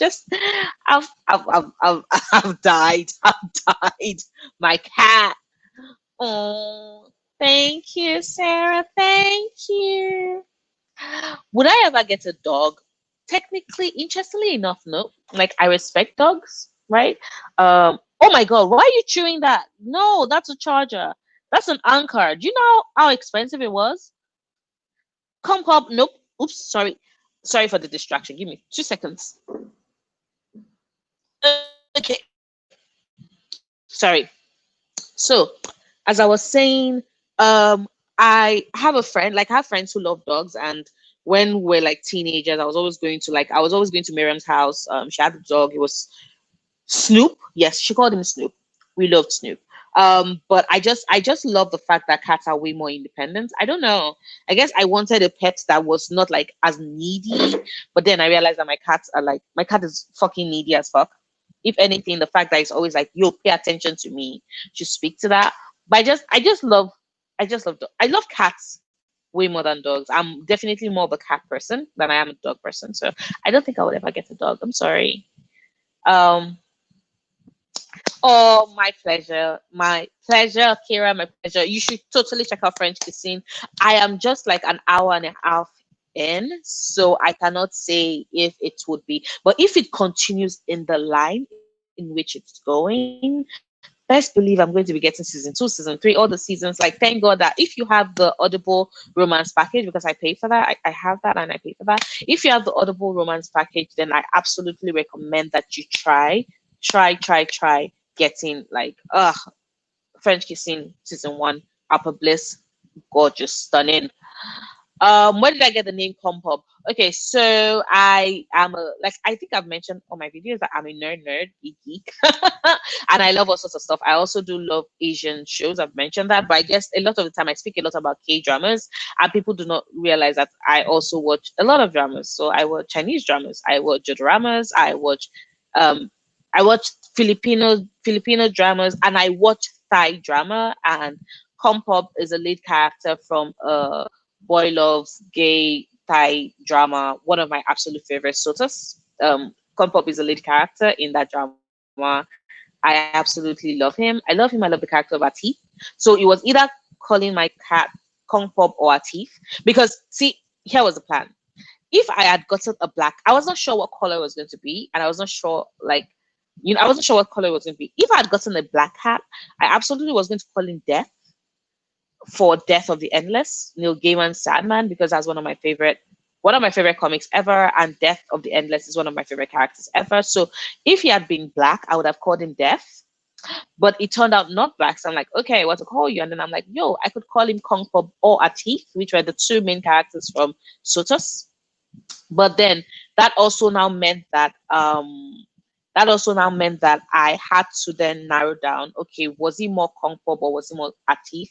I've died. I've died. My cat. Oh, thank you, Sarah. Thank you. Would I ever get a dog? Technically, interestingly enough, no. Like I respect dogs, right? Oh my god, why are you chewing that? No, that's a charger. That's an anchor. Do you know how expensive it was? Come up, nope. Oops, sorry. Sorry for the distraction. Give me 2 seconds. Okay. Sorry. So, as I was saying, I have a friend, like I have friends who love dogs, and when we're like teenagers, I was always going to Miriam's house. She had a dog. It was Snoop. Yes, she called him Snoop. We loved Snoop. But I just love the fact that cats are way more independent. I don't know. I guess I wanted a pet that was not like as needy, but then I realized that my cat is fucking needy as fuck. If anything, the fact that it's always like, yo, pay attention to me, should speak to that. But I love cats way more than dogs. I'm definitely more of a cat person than I am a dog person. So I don't think I would ever get a dog. I'm sorry. Um, Oh, my pleasure. My pleasure, Kira, my pleasure. You should totally check out French Cuisine. I am just like an hour and a half in, so I cannot say if it would be. But if it continues in the line in which it's going, best believe I'm going to be getting season two, season three, all the seasons. Like, thank God that if you have the Audible romance package, because I pay for that, I have that and I pay for that. If you have the Audible romance package, then I absolutely recommend that you try getting like French Kissing season one, Upper Bliss, gorgeous, stunning. Where did I get the name Compop? Okay, so I am like I think I've mentioned on my videos that I'm a nerd, a geek, and I love all sorts of stuff. I also do love Asian shows. I've mentioned that, but I guess a lot of the time I speak a lot about K dramas, and people do not realize that I also watch a lot of dramas. So I watch Chinese dramas, I watch dramas, um I watch Filipino dramas, and I watch Thai drama. And Compop is a lead character from boy loves gay Thai drama, one of my absolute favorite sotas. Kompop is a lead character in that drama. I absolutely love him. I love him. I love the character of Atif. So it was either calling my cat Kongpop or Atif because see, here was the plan. If I had gotten a black, I was not sure what color it was going to be, and I was not sure I wasn't sure what color it was going to be. If I had gotten a black cat, I absolutely was going to call him Death for Death of the Endless, Neil Gaiman's Sandman, because that's one of my favorite comics ever, and Death of the Endless is one of my favorite characters ever. So if he had been black, I would have called him Death. But it turned out not black. So I'm like, okay, what to call you? And then I'm like, yo, I could call him Kong Pop or Atif, which were the two main characters from Sotos. But then that also now meant that I had to then narrow down, okay, was he more comfortable or was he more active?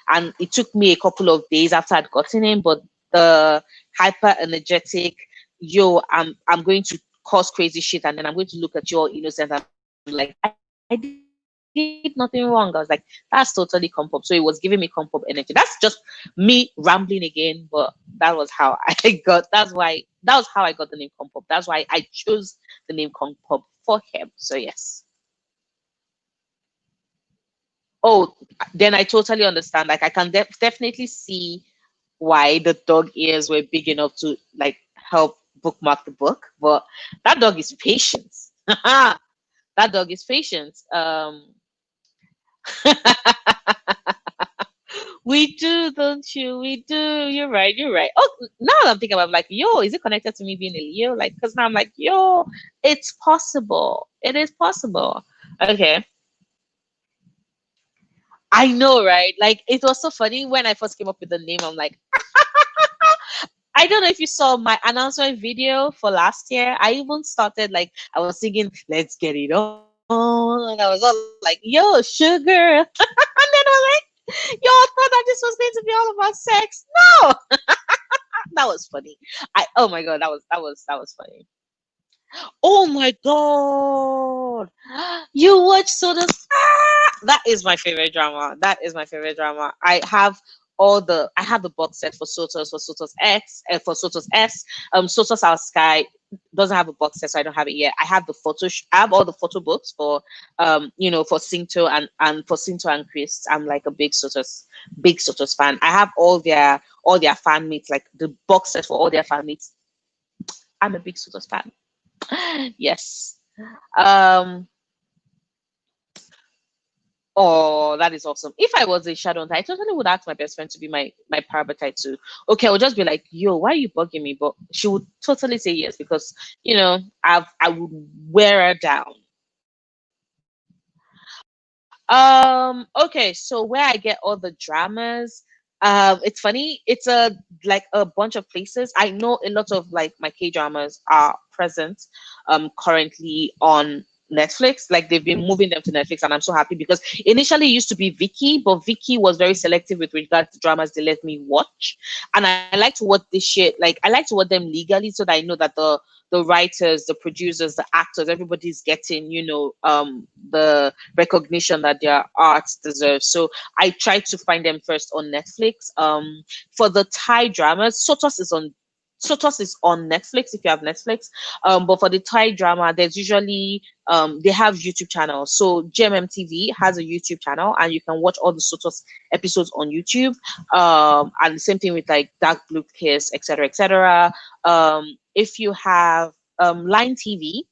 And it took me a couple of days after I'd gotten him, but the hyper energetic, yo, I'm going to cause crazy shit, and then I'm going to look at you all innocent. I'm like, I did nothing wrong. I was like, that's totally comfort. So it was giving me comfort energy. That's just me rambling again, but that was how I got. That was how I got the name Compop. That's why I chose the name Compop for him. So yes. Oh, then I totally understand. Like I can definitely see why the dog ears were big enough to like help bookmark the book, but that dog is patient. That dog is patient. We do, don't you? We do. You're right. You're right. Oh, now that I'm thinking about, like, yo, is it connected to me being a Leo? Like, because now I'm like, yo, it's possible. It is possible. Okay. I know, right? Like, it was so funny when I first came up with the name. I'm like, I don't know if you saw my announcement video for last year. I even started like I was singing "Let's Get It On," and I was all like, "Yo, sugar," and then I was like, "Yo, I thought that this was going to be all about sex." No, that was funny. Oh my god, that was funny. Oh my god, you watch Soda's. That is my favorite drama. That is my favorite drama. I have the box set for Sotos X, and for Sotos S. Sotos Our Sky doesn't have a box set, so I don't have it yet. I have I have all the photo books for for Sinto and for Sinto and Chris. I'm like a big Sotos fan. I have all their fan meets, like the box set for all their fan meets. I'm a big Sotos fan. Yes. Um, Oh, that is awesome. If I was a shadow hunter, I totally would ask my best friend to be my parabatite too. Okay, I would just be like, "Yo, why are you bugging me?" But she would totally say yes because I would wear her down. Okay, so where I get all the dramas, it's funny. Like a bunch of places. I know a lot of like my K dramas are present, currently on Netflix. Like they've been moving them to Netflix, and I'm so happy because initially it used to be Viki, but Viki was very selective with regard to dramas they let me watch, and I like to watch this shit. Like I like to watch them legally so that I know that the writers, the producers, the actors, everybody's getting, the recognition that their art deserves. So I try to find them first on Netflix. For the Thai dramas, Sotos is on Netflix if you have Netflix. But for the Thai drama, there's usually they have YouTube channels. So GMM TV has a YouTube channel, and you can watch all the Sotos episodes on YouTube. And the same thing with like Dark Blue Kiss, etc., etc. If you have Line TV,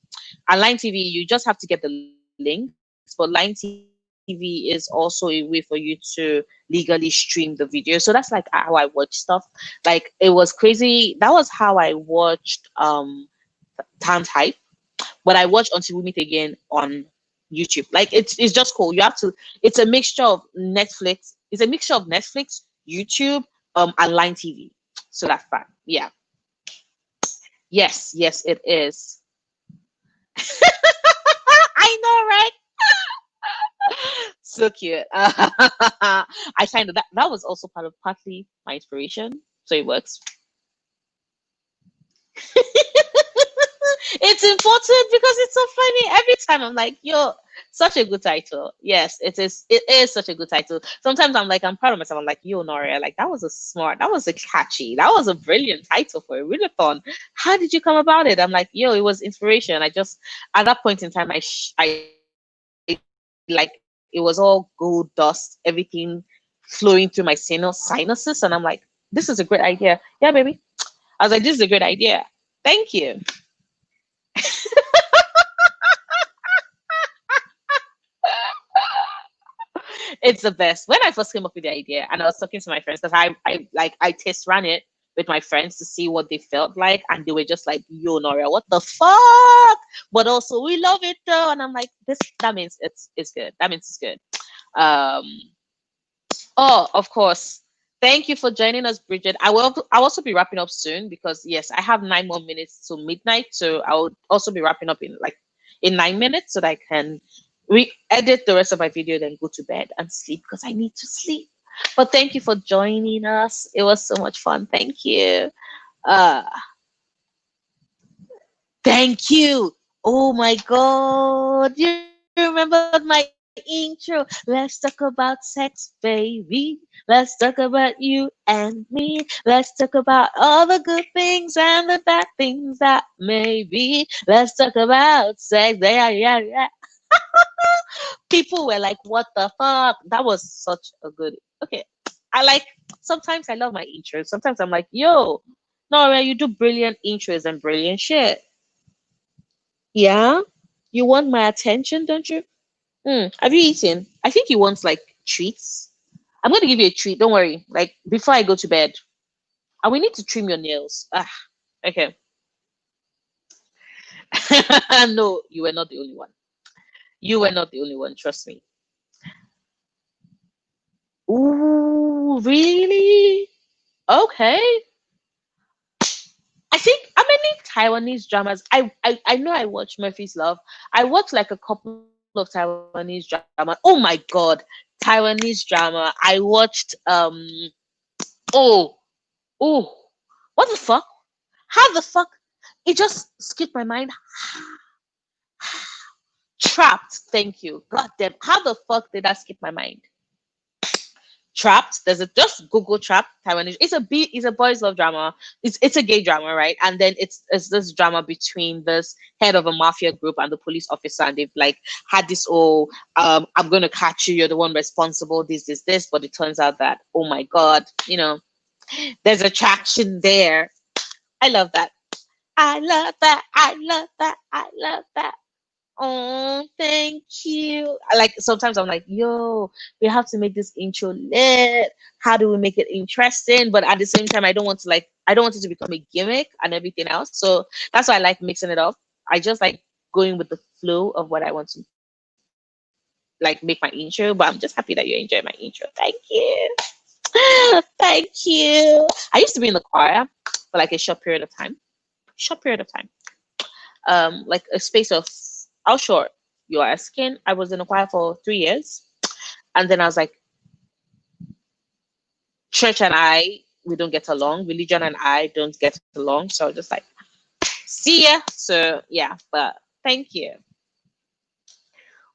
and Line TV, you just have to get the links. But Line TV is also a way for you to legally stream the video. So that's like how I watch stuff. Like it was crazy. That was how I watched Tan's Hype. But I watched Until We Meet Again on YouTube. Like it's just cool. You have to. It's a mixture of Netflix. It's a mixture of Netflix, YouTube, and Line TV. So that's fun. Yeah. Yes. Yes, it is. I know, right? So cute. I find that was also partly my inspiration. So it works. It's important because it's so funny. Every time I'm like, yo, such a good title. Yes, it is. It is such a good title. Sometimes I'm like, I'm proud of myself. I'm like, yo, Noria, like that was a catchy, that was a brilliant title for a readathon. How did you come about it? I'm like, yo, it was inspiration. I just at that point in time, it was all gold dust, everything flowing through my sinuses, and I'm like, this is a great idea. Yeah, baby. I was like, this is a great idea. Thank you. It's the best. When I first came up with the idea and I was talking to my friends, because I test ran it with my friends to see what they felt like, and they were just like, yo, Noria, what the fuck? But also we love it though. And I'm like, this that means it's good. That means it's good. Um oh, of course. Thank you for joining us, Bridget. I'll also be wrapping up soon because yes, I have 9 more minutes to midnight. So I'll also be wrapping up in like in 9 minutes so that I can re-edit the rest of my video, then go to bed and sleep because I need to sleep. But thank you for joining us. It was so much fun. Thank you. Uh Thank you. Oh my God. You remembered my intro. Let's talk about sex, baby. Let's talk about you and me. Let's talk about all the good things and the bad things that may be. Let's talk about sex. Yeah, yeah, yeah. People were like, what the fuck? That was such a good. Okay. I like, sometimes I love my intros. Sometimes I'm like, yo, Nora, you do brilliant intros and brilliant shit. Yeah? You want my attention, don't you? Have you eaten? I think you want like treats. I'm going to give you a treat. Don't worry. Like before I go to bed. And we need to trim your nails. Ah, okay. No, you were not the only one. You were not the only one. Trust me. Ooh, really? Okay. I think how many Taiwanese dramas? I know I watched Murphy's Love. I watched like a couple of Taiwanese drama. Oh my god, Taiwanese drama. I watched oh oh what the fuck? How the fuck? It just skipped my mind. Trapped. Thank you. God damn. How the fuck did that skip my mind? Trapped. There's a just Google Trapped Taiwanese. It's a boys love drama. It's a gay drama, right? And then it's this drama between this head of a mafia group and the police officer, and they've like had this I'm gonna catch you. You're the one responsible. This. But it turns out that oh my god, there's attraction there. I love that. I love that. I love that. I love that. Oh, thank you. Like sometimes I'm like, yo, we have to make this intro lit. How do we make it interesting? But at the same time, I don't want it to become a gimmick and everything else. So that's why I like mixing it up. I just like going with the flow of what I want to like make my intro. But I'm just happy that you enjoy my intro. Thank you. Thank you. I used to be in the choir for like a short period of time. Short period of time. Like a space of how short you're asking. I was in a choir for 3 years, and then I was like, church and I we don't get along. Religion and I don't get along. So I was just like, see ya. So yeah, but thank you.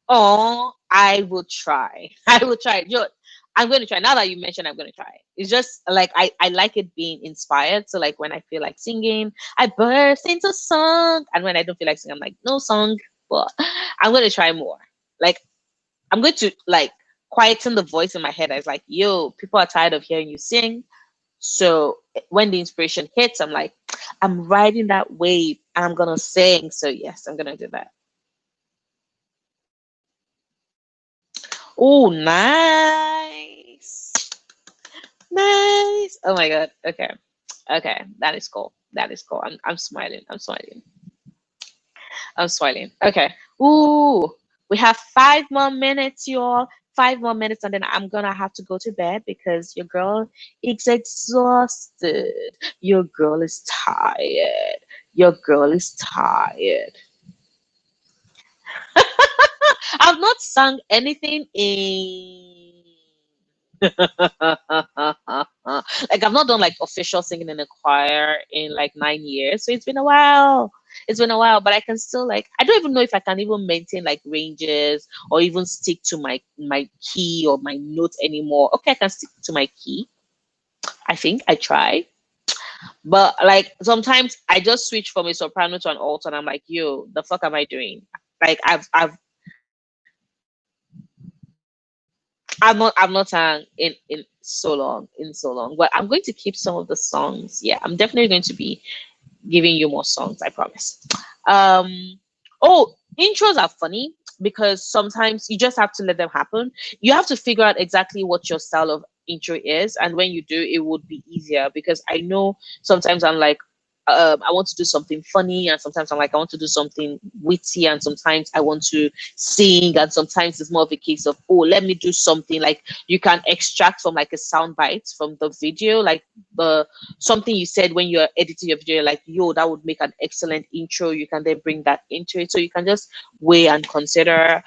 Oh, I will try. I will try. I'm going to try. Now that you mentioned, I'm going to try. It's just like I like it being inspired. So like when I feel like singing, I burst into song, and when I don't feel like singing, I'm like no song. But I'm going to try more. Like I'm going to like quieten the voice in my head. I was like, yo, people are tired of hearing you sing. So when the inspiration hits, I'm like, I'm riding that wave and I'm gonna sing. So yes, I'm gonna do that. Oh, nice. Nice. Oh my god. Okay. Okay. That is cool. That is cool. I'm smiling. I'm smiling. I'm smiling. Okay. Ooh. We have 5 more minutes, y'all. 5 more minutes, and then I'm gonna have to go to bed because your girl is exhausted. Your girl is tired. Your girl is tired. I've not sung anything in like I've not done like official singing in a choir in like 9 years. So it's been a while. It's been a while, but I can still like I don't even know if I can even maintain like ranges or even stick to my key or my notes anymore. Okay, I can stick to my key. I think I try. But like sometimes I just switch from a soprano to an alto and I'm like, yo, the fuck am I doing? Like I've not sang in so long. But I'm going to keep some of the songs. Yeah, I'm definitely going to be giving you more songs. I promise. Um. Oh, intros are funny because sometimes you just have to let them happen. You have to figure out exactly what your style of intro is, and when you do, it would be easier because I know sometimes I'm like. I want to do something funny, and sometimes I'm like I want to do something witty, and sometimes I want to sing, and sometimes it's more of a case of, oh, let me do something like you can extract from like a sound bite from the video, like the something you said when you're editing your video, like, yo, that would make an excellent intro. You can then bring that into it. So you can just weigh and consider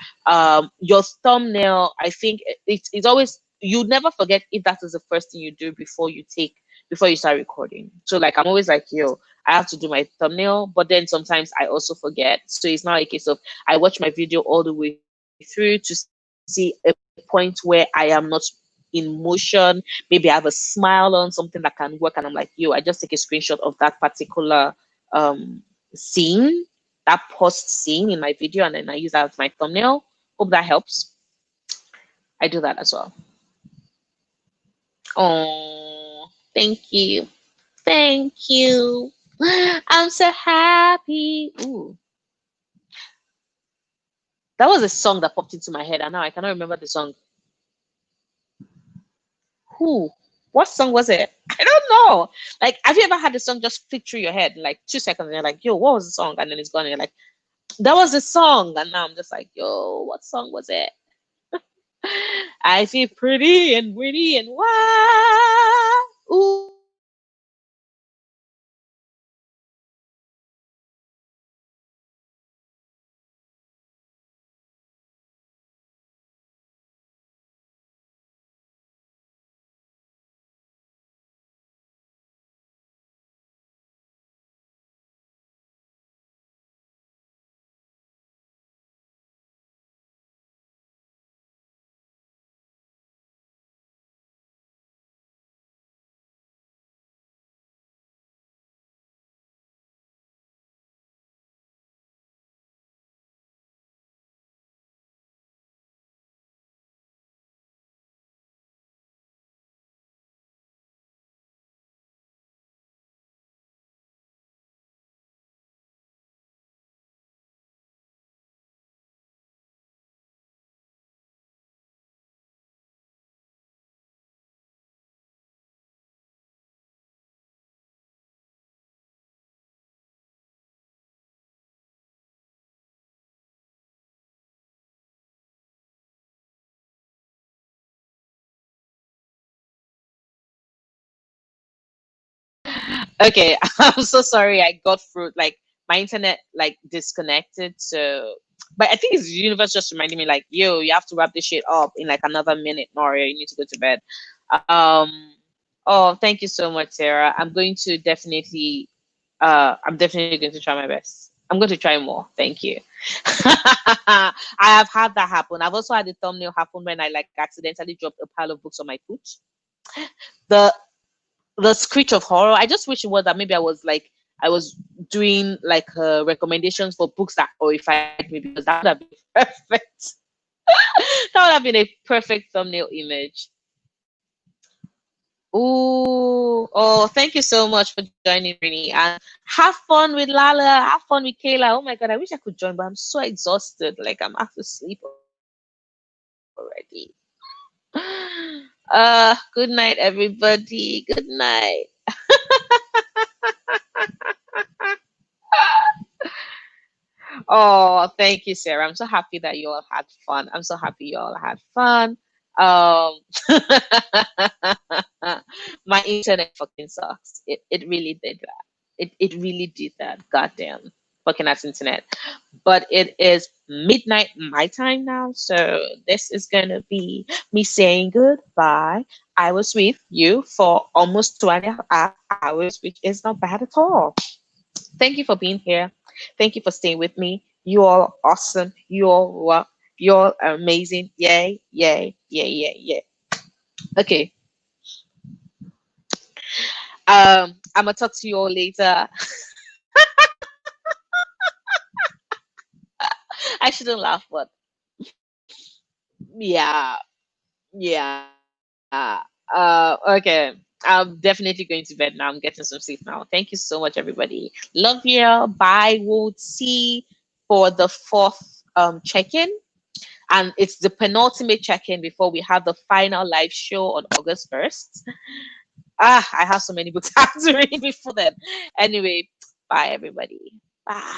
your thumbnail. I think it's always, you never forget if that is the first thing you do before you start recording. So like I'm always like, yo, I have to do my thumbnail, but then sometimes I also forget. So it's not a case of I watch my video all the way through to see a point where I am not in motion. Maybe I have a smile on something that can work, and I'm like, yo, I just take a screenshot of that particular scene, that post scene in my video, and then I use that as my thumbnail. Hope that helps. I do that as well. Oh, thank you. Thank you. I'm so happy. Ooh, that was a song that popped into my head, and now I cannot remember the song. Who? What song was it? I don't know. Like, have you ever had the song just flick through your head in like 2 seconds, and you're like, yo, what was the song? And then it's gone, and you're like, that was the song. And now I'm just like, yo, what song was it? I feel pretty and witty and wild. Ooh, okay. I'm so sorry. I got through. Like my internet like disconnected. So, but I think it's the universe just reminding me like, yo, you have to wrap this shit up in like another minute, Mario. You need to go to bed. Um. Oh, thank you so much, Sarah. I'm definitely going to try my best. I'm going to try more. Thank you. I have had that happen. I've also had the thumbnail happen when I like accidentally dropped a pile of books on my foot. The the screech of horror. I just wish it was that maybe I was doing like recommendations for books that horrified me, because that would have been perfect. That would have been a perfect thumbnail image. Ooh, oh, thank you so much for joining, Rini. And have fun with Lala, have fun with Kayla. Oh my God, I wish I could join, but I'm so exhausted. Like I'm half asleep already. Good night, everybody. Good night. Oh, thank you, Sarah. I'm so happy that you all had fun. I'm so happy you all had fun. Um, my internet fucking sucks. It really did that. It really did that. Goddamn fucking ass internet. But it is midnight my time now, so this is gonna be me saying goodbye. I was with you for almost 2.5 hours, which is not bad at all. Thank you for being here. Thank you for staying with me. You all are awesome. You all you're amazing. Yay, yay, yay, yay, yay. Okay. I'm gonna talk to you all later. I shouldn't laugh, but yeah, yeah. Okay. I'm definitely going to bed now. I'm getting some sleep now. Thank you so much, everybody. Love you. Bye. We'll see for the fourth check-in. And it's the penultimate check-in before we have the final live show on August 1st. I have so many books I have to read before then. Anyway, bye everybody. Bye.